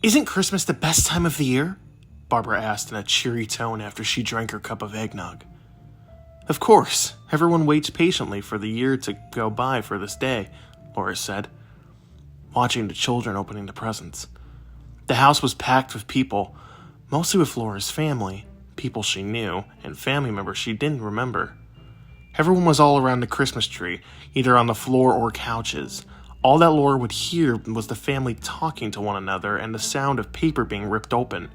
Isn't Christmas the best time of the year? Barbara asked in a cheery tone after she drank her cup of eggnog. Of course, everyone waits patiently for the year to go by for this day, Laura said, watching the children opening the presents. The house was packed with people, mostly with Laura's family, people she knew, and family members she didn't remember. Everyone was all around the Christmas tree, either on the floor or couches. All that Laura would hear was the family talking to one another and the sound of paper being ripped open.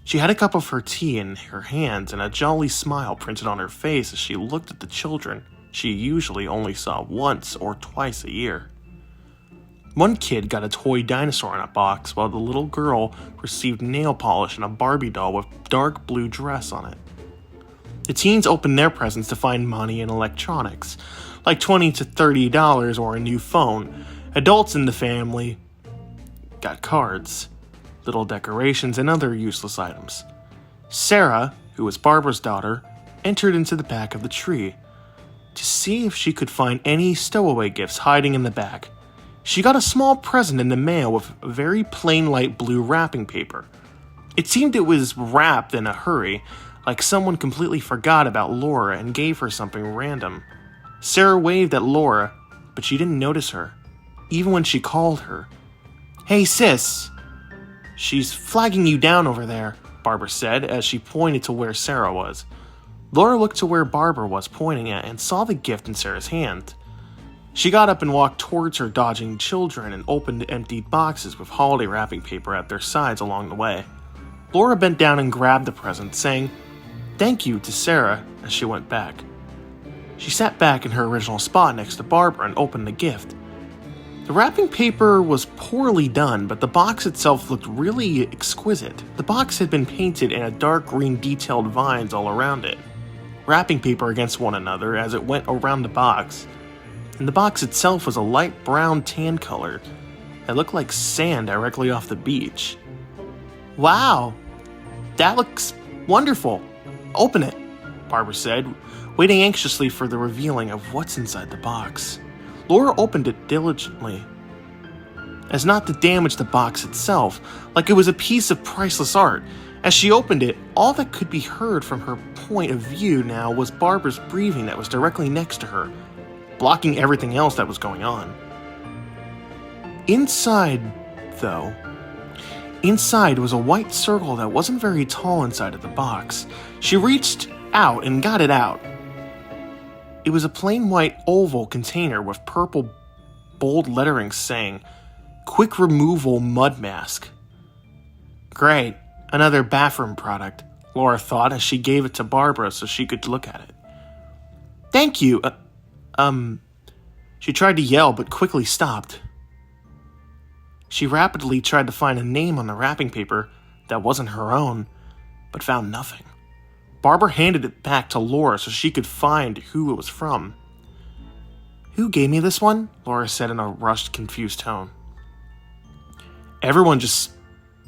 She had a cup of her tea in her hands and a jolly smile printed on her face as she looked at the children she usually only saw once or twice a year. One kid got a toy dinosaur in a box, while the little girl received nail polish and a Barbie doll with dark blue dress on it. The teens opened their presents to find money and electronics, like $20 to $30 or a new phone. Adults in the family got cards, little decorations, and other useless items. Sarah, who was Barbara's daughter, entered into the back of the tree to see if she could find any stowaway gifts hiding in the back. She got a small present in the mail with very plain light blue wrapping paper. It seemed it was wrapped in a hurry, like someone completely forgot about Laura and gave her something random. Sarah waved at Laura, but she didn't notice her, even when she called her. "Hey sis!" "She's flagging you down over there," Barbara said as she pointed to where Sarah was. Laura looked to where Barbara was pointing at and saw the gift in Sarah's hand. She got up and walked towards her, dodging children, and opened emptied boxes with holiday wrapping paper at their sides along the way. Laura bent down and grabbed the present, saying "Thank you" to Sarah as she went back. She sat back in her original spot next to Barbara and opened the gift. The wrapping paper was poorly done, but the box itself looked really exquisite. The box had been painted in a dark green detailed vines all around it, wrapping paper against one another as it went around the box. And the box itself was a light brown tan color that looked like sand directly off the beach. "Wow, that looks wonderful. Open it," Barbara said, waiting anxiously for the revealing of what's inside the box. Laura opened it diligently, as not to damage the box itself, like it was a piece of priceless art. As she opened it, all that could be heard from her point of view now was Barbara's breathing that was directly next to her, blocking everything else that was going on. Inside was a white circle that wasn't very tall inside of the box. She reached out and got it out. It was a plain white oval container with purple bold lettering saying, "Quick Removal Mud Mask." Great, another bathroom product, Laura thought as she gave it to Barbara so she could look at it. "Thank you, She tried to yell but quickly stopped. She rapidly tried to find a name on the wrapping paper that wasn't her own, but found nothing. Barbara handed it back to Laura so she could find who it was from. "Who gave me this one?" Laura said in a rushed, confused tone. Everyone just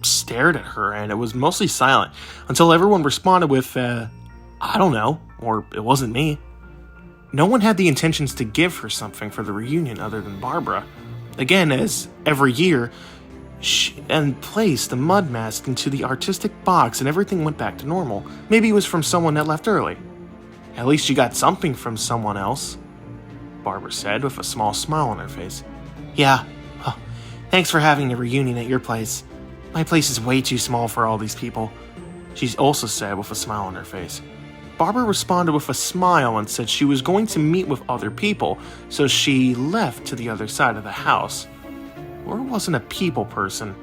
stared at her, and it was mostly silent until everyone responded with, "I don't know," or "It wasn't me." No one had the intentions to give her something for the reunion other than Barbara. Again, as every year, she placed the mud mask into the artistic box and everything went back to normal. Maybe it was from someone that left early. "At least you got something from someone else," Barbara said with a small smile on her face. "Yeah, well, thanks for having the reunion at your place. My place is way too small for all these people," she also said with a smile on her face. Barbara responded with a smile and said she was going to meet with other people, so she left to the other side of the house. Laura wasn't a people person.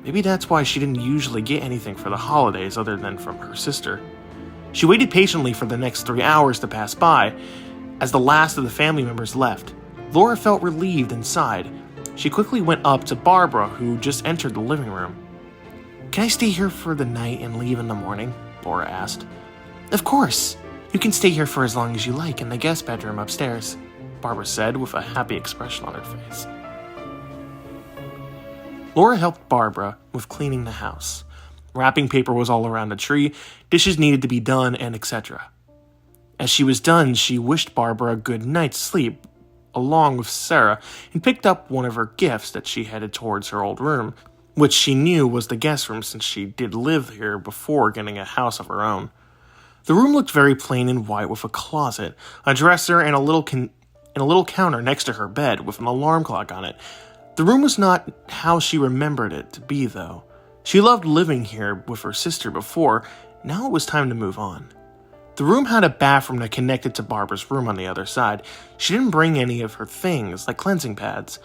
Maybe that's why she didn't usually get anything for the holidays other than from her sister. She waited patiently for the next 3 hours to pass by. As the last of the family members left, Laura felt relieved inside. She quickly went up to Barbara, who just entered the living room. "Can I stay here for the night and leave in the morning?" Laura asked. "Of course. You can stay here for as long as you like in the guest bedroom upstairs," Barbara said with a happy expression on her face. Laura helped Barbara with cleaning the house. Wrapping paper was all around the tree, dishes needed to be done, and etc. As she was done, she wished Barbara a good night's sleep, along with Sarah, and picked up one of her gifts that she headed towards her old room. which she knew was the guest room since she did live here before getting a house of her own. The room looked very plain and white with a closet, a dresser, and a little counter next to her bed with an alarm clock on it. The room was not how she remembered it to be, though. She loved living here with her sister before. Now it was time to move on. The room had a bathroom that connected to Barbara's room on the other side. She didn't bring any of her things, like cleansing pads,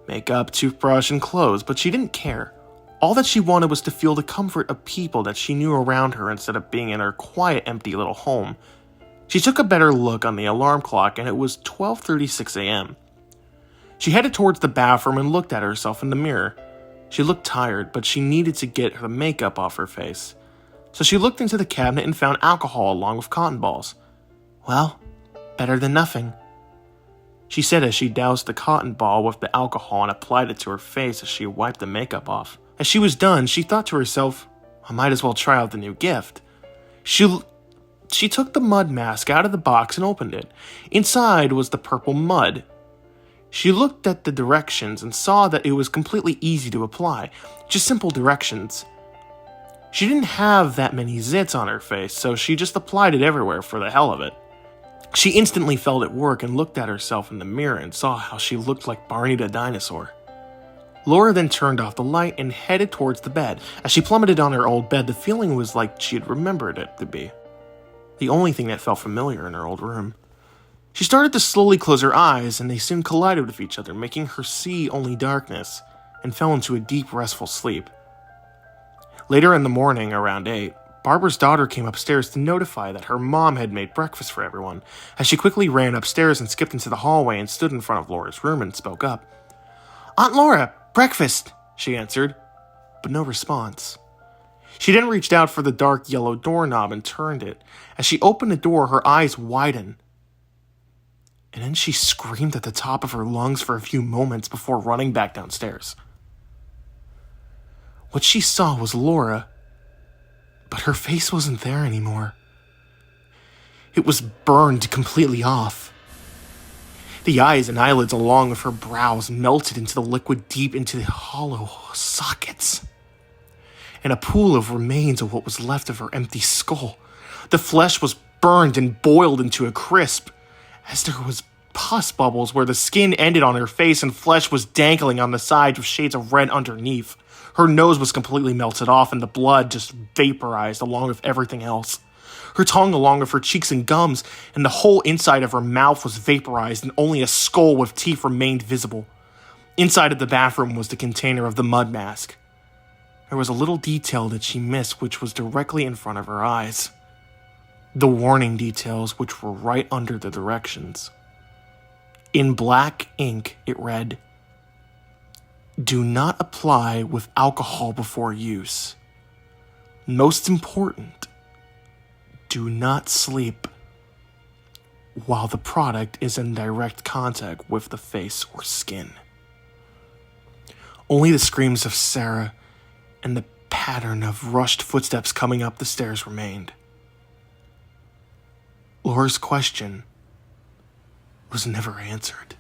makeup, toothbrush, and clothes, but she didn't care. All that she wanted was to feel the comfort of people that she knew around her instead of being in her quiet, empty little home. She took a better look on the alarm clock, and it was 12:36 a.m. She headed towards the bathroom and looked at herself in the mirror. She looked tired, but she needed to get her makeup off her face. So she looked into the cabinet and found alcohol along with cotton balls. Well, better than nothing, she said as she doused the cotton ball with the alcohol and applied it to her face as she wiped the makeup off. As she was done, she thought to herself, I might as well try out the new gift. She took the mud mask out of the box and opened it. Inside was the purple mud. She looked at the directions and saw that it was completely easy to apply, just simple directions. She didn't have that many zits on her face, so she just applied it everywhere for the hell of it. She instantly felt it work and looked at herself in the mirror and saw how she looked like Barney the dinosaur. Laura then turned off the light and headed towards the bed. As she plummeted on her old bed, the feeling was like she had remembered it to be. The only thing that felt familiar in her old room. She started to slowly close her eyes, and they soon collided with each other, making her see only darkness, and fell into a deep, restful sleep. Later in the morning, around 8, Barbara's daughter came upstairs to notify that her mom had made breakfast for everyone. As she quickly ran upstairs and skipped into the hallway and stood in front of Laura's room and spoke up. "Aunt Laura, breakfast," she answered, but no response. She then reached out for the dark yellow doorknob and turned it. As she opened the door, her eyes widened. And then she screamed at the top of her lungs for a few moments before running back downstairs. What she saw was Laura, but her face wasn't there anymore. It was burned completely off. The eyes and eyelids along with her brows melted into the liquid deep into the hollow sockets. And a pool of remains of what was left of her empty skull. The flesh was burned and boiled into a crisp, as there was pus bubbles where the skin ended on her face and flesh was dangling on the sides with shades of red underneath. Her nose was completely melted off and the blood just vaporized along with everything else. Her tongue along with her cheeks and gums, and the whole inside of her mouth was vaporized and only a skull with teeth remained visible. Inside of the bathroom was the container of the mud mask. There was a little detail that she missed which was directly in front of her eyes. The warning details which were right under the directions. In black ink it read, "Do not apply with alcohol before use. Most important, do not sleep while the product is in direct contact with the face or skin." Only the screams of Sarah and the pattern of rushed footsteps coming up the stairs remained. Laura's question was never answered.